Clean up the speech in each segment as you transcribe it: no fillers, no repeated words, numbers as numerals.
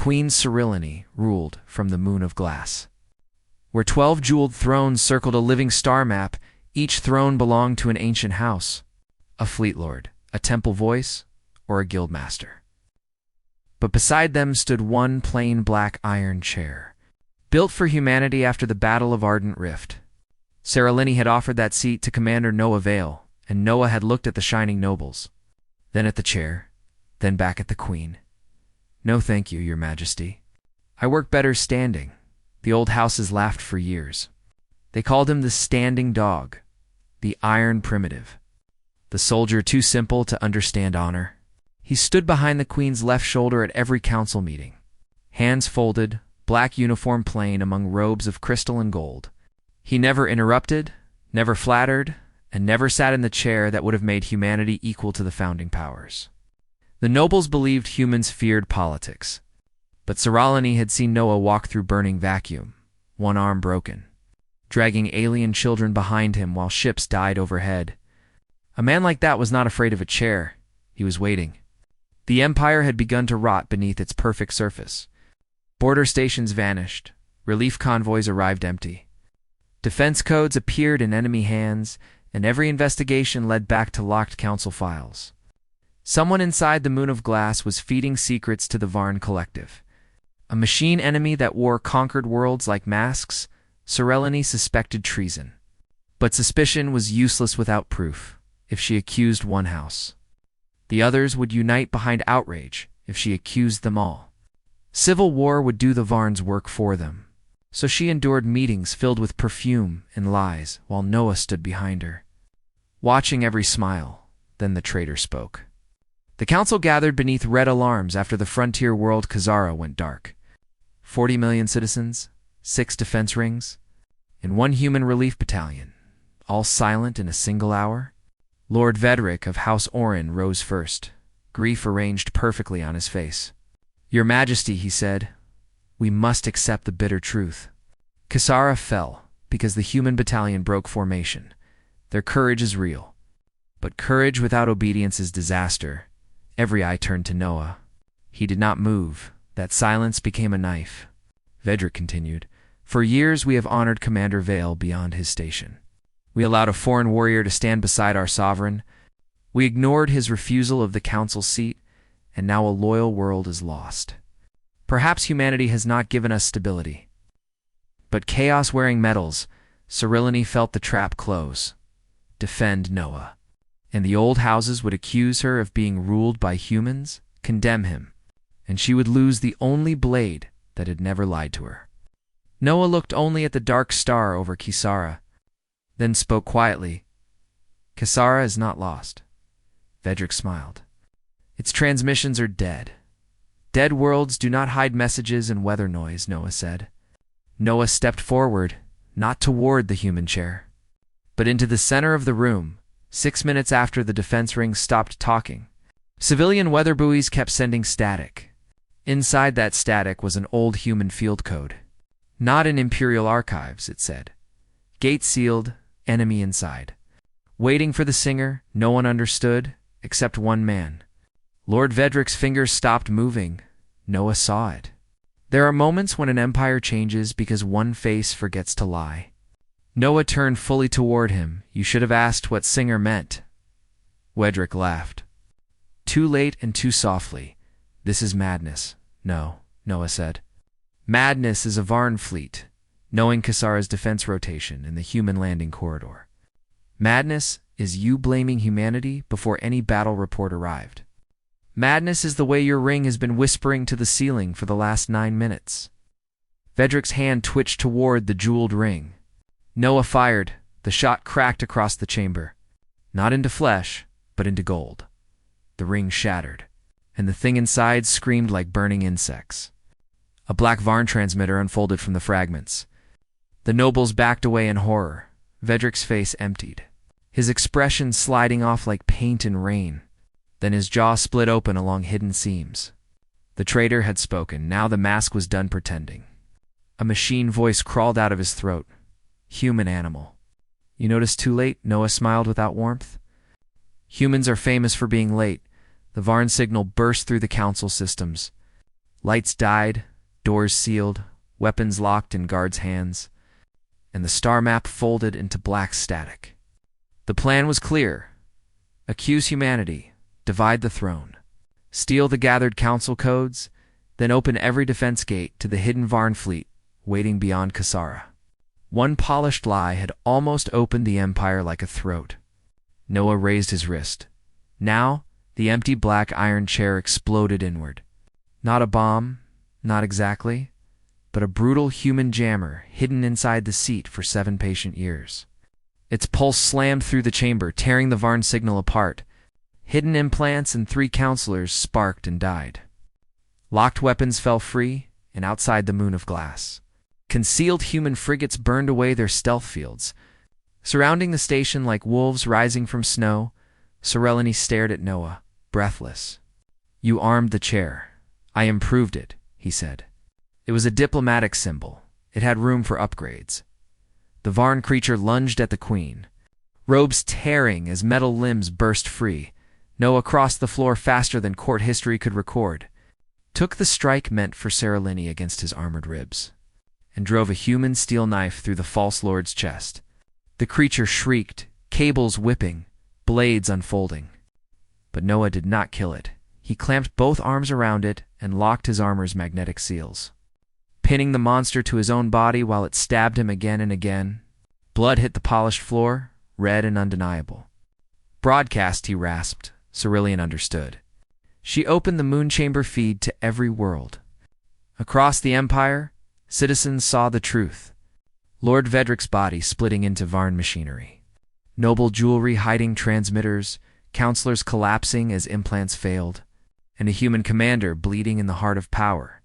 Queen Cyrilline ruled from the moon of glass, where 12 jeweled thrones circled a living star map. Each throne belonged to an ancient house, a fleet lord, a temple voice, or a guild master. But beside them stood one plain black iron chair, built for humanity after the Battle of Ardent Rift. Cyrilline had offered that seat to Commander Noah Vale, and Noah had looked at the shining nobles, then at the chair, then back at the queen. "No thank you, your majesty. I work better standing." The old houses laughed for years. They called him the standing dog, the iron primitive, the soldier too simple to understand honor. He stood behind the queen's left shoulder at every council meeting, hands folded, black uniform plain among robes of crystal and gold. He never interrupted, never flattered, and never sat in the chair that would have made humanity equal to the founding powers. The nobles believed humans feared politics, but Cyrilline had seen Noah walk through burning vacuum, one arm broken, dragging alien children behind him while ships died overhead. A man like that was not afraid of a chair. He was waiting. The empire had begun to rot beneath its perfect surface. Border stations vanished. Relief convoys arrived empty. Defense codes appeared in enemy hands, and every investigation led back to locked council files. Someone inside the moon of glass was feeding secrets to the Varn Collective. A machine enemy that wore conquered worlds like masks. Cyrilline suspected treason. But suspicion was useless without proof. If she accused one house, the others would unite behind outrage if she accused them all. Civil war would do the Varn's work for them. So she endured meetings filled with perfume and lies while Noah stood behind her, watching every smile. Then the traitor spoke. The council gathered beneath red alarms after the frontier world Khazara went dark. 40 million citizens, 6 defense rings, and 1 human relief battalion, all silent in a single hour. Lord Vedrick of House Orin rose first, grief arranged perfectly on his face. "Your Majesty," he said, "we must accept the bitter truth. Khazara fell because the human battalion broke formation. Their courage is real. But courage without obedience is disaster." Every eye turned to Noah. He did not move. That silence became a knife. Vedrick continued, "For years we have honored Commander Vale beyond his station. We allowed a foreign warrior to stand beside our sovereign. We ignored his refusal of the council seat, and now a loyal world is lost. Perhaps humanity has not given us stability. But chaos wearing metals, Cyrilline felt the trap close. Defend Noah. And the old houses would accuse her of being ruled by humans, condemn him, and she would lose the only blade that had never lied to her. Noah looked only at the dark star over Khazara, then spoke quietly. "Khazara is not lost." Vedrick smiled. "Its transmissions are dead. Dead worlds do not hide messages and weather noise," Noah said. Noah stepped forward, not toward the human chair, but into the center of the room. 6 minutes after the defense rings stopped talking, civilian weather buoys kept sending static. Inside that static was an old human field code. "Not in Imperial archives," it said. "Gate sealed, enemy inside." Waiting for the singer, no one understood, except one man. Lord Vedrick's fingers stopped moving. Noah saw it. There are moments when an empire changes because one face forgets to lie. Noah turned fully toward him. "You should have asked what singer meant." Vedrick laughed. "Too late and too softly. This is madness." "No," Noah said. "Madness is a Varn fleet, knowing Khazara's defense rotation in the human landing corridor. Madness is you blaming humanity before any battle report arrived. Madness is the way your ring has been whispering to the ceiling for the last 9 minutes." Vedrick's hand twitched toward the jeweled ring. Noah fired. The shot cracked across the chamber. Not into flesh, but into gold. The ring shattered, and the thing inside screamed like burning insects. A black Varn transmitter unfolded from the fragments. The nobles backed away in horror. Vedrick's face emptied, his expression sliding off like paint in rain. Then his jaw split open along hidden seams. The traitor had spoken. Now the mask was done pretending. A machine voice crawled out of his throat. "Human animal." "You noticed too late?" Noah smiled without warmth. "Humans are famous for being late." The Varn signal burst through the council systems. Lights died, doors sealed, weapons locked in guards' hands, and the star map folded into black static. The plan was clear. Accuse humanity, divide the throne, steal the gathered council codes, then open every defense gate to the hidden Varn fleet waiting beyond Kasara. One polished lie had almost opened the Empire like a throat. Noah raised his wrist. Now, the empty black iron chair exploded inward. Not a bomb, not exactly, but a brutal human jammer hidden inside the seat for 7 patient years. Its pulse slammed through the chamber, tearing the Varn signal apart. Hidden implants and 3 counselors sparked and died. Locked weapons fell free, and outside the moon of glass, concealed human frigates burned away their stealth fields. Surrounding the station like wolves rising from snow, Serenity stared at Noah, breathless. "You armed the chair. I improved it," he said. It was a diplomatic symbol. It had room for upgrades. The Varn creature lunged at the queen, robes tearing as metal limbs burst free. Noah crossed the floor faster than court history could record, took the strike meant for Serenity against his armored ribs, and drove a human steel knife through the false lord's chest. The creature shrieked, cables whipping, blades unfolding. But Noah did not kill it. He clamped both arms around it and locked his armor's magnetic seals, pinning the monster to his own body while it stabbed him again and again. Blood hit the polished floor, red and undeniable. "Broadcast," he rasped. Cerulean understood. She opened the moon chamber feed to every world. Across the Empire, citizens saw the truth. Lord Vedric's body splitting into Varn machinery, noble jewelry hiding transmitters, counselors collapsing as implants failed, and a human commander bleeding in the heart of power.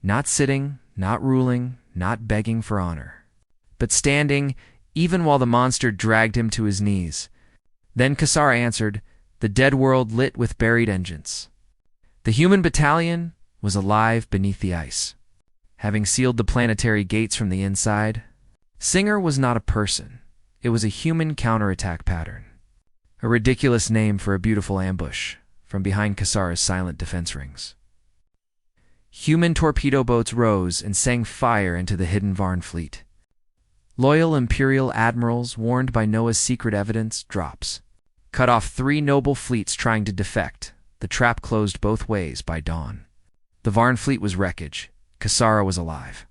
Not sitting, not ruling, not begging for honor, but standing, even while the monster dragged him to his knees. Then Kasara answered, the dead world lit with buried engines. The human battalion was alive beneath the ice, having sealed the planetary gates from the inside. Singer was not a person. It was a human counterattack pattern. A ridiculous name for a beautiful ambush from behind Kasara's silent defense rings. Human torpedo boats rose and sang fire into the hidden Varn fleet. Loyal Imperial admirals, warned by Noah's secret evidence, drops, cut off 3 noble fleets trying to defect. The trap closed both ways by dawn. The Varn fleet was wreckage. Kasara was alive.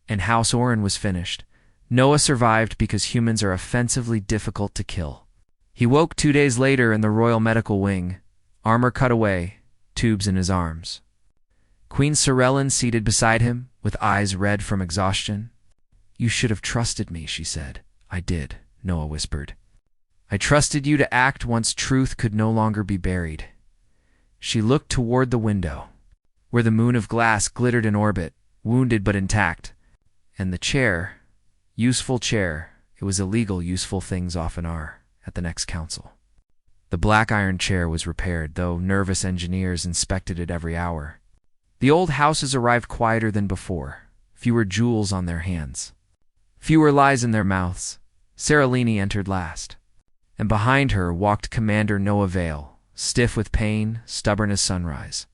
And House Orin was finished. Noah survived because humans are offensively difficult to kill. He woke 2 days later in the Royal Medical Wing, armor cut away, tubes in his arms. Queen Sorellen seated beside him, with eyes red from exhaustion. "You should have trusted me," she said. "I did," Noah whispered. "I trusted you to act once truth could no longer be buried." She looked toward the window, where the moon of glass glittered in orbit, wounded but intact. And the chair, useful chair, it was illegal, useful things often are, at the next council. The black iron chair was repaired, though nervous engineers inspected it every hour. The old houses arrived quieter than before, fewer jewels on their hands, fewer lies in their mouths. Serenity entered last, and behind her walked Commander Noah Vale, stiff with pain, stubborn as sunrise.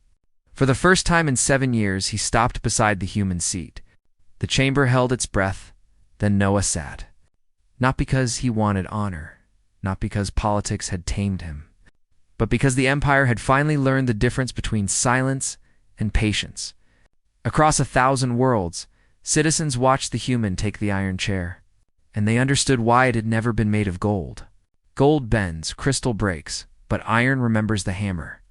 For the first time in 7 years, he stopped beside the human seat. The chamber held its breath, then Noah sat. Not because he wanted honor, not because politics had tamed him, but because the Empire had finally learned the difference between silence and patience. Across 1,000 worlds, citizens watched the human take the iron chair, and they understood why it had never been made of gold. Gold bends, crystal breaks, but iron remembers the hammer.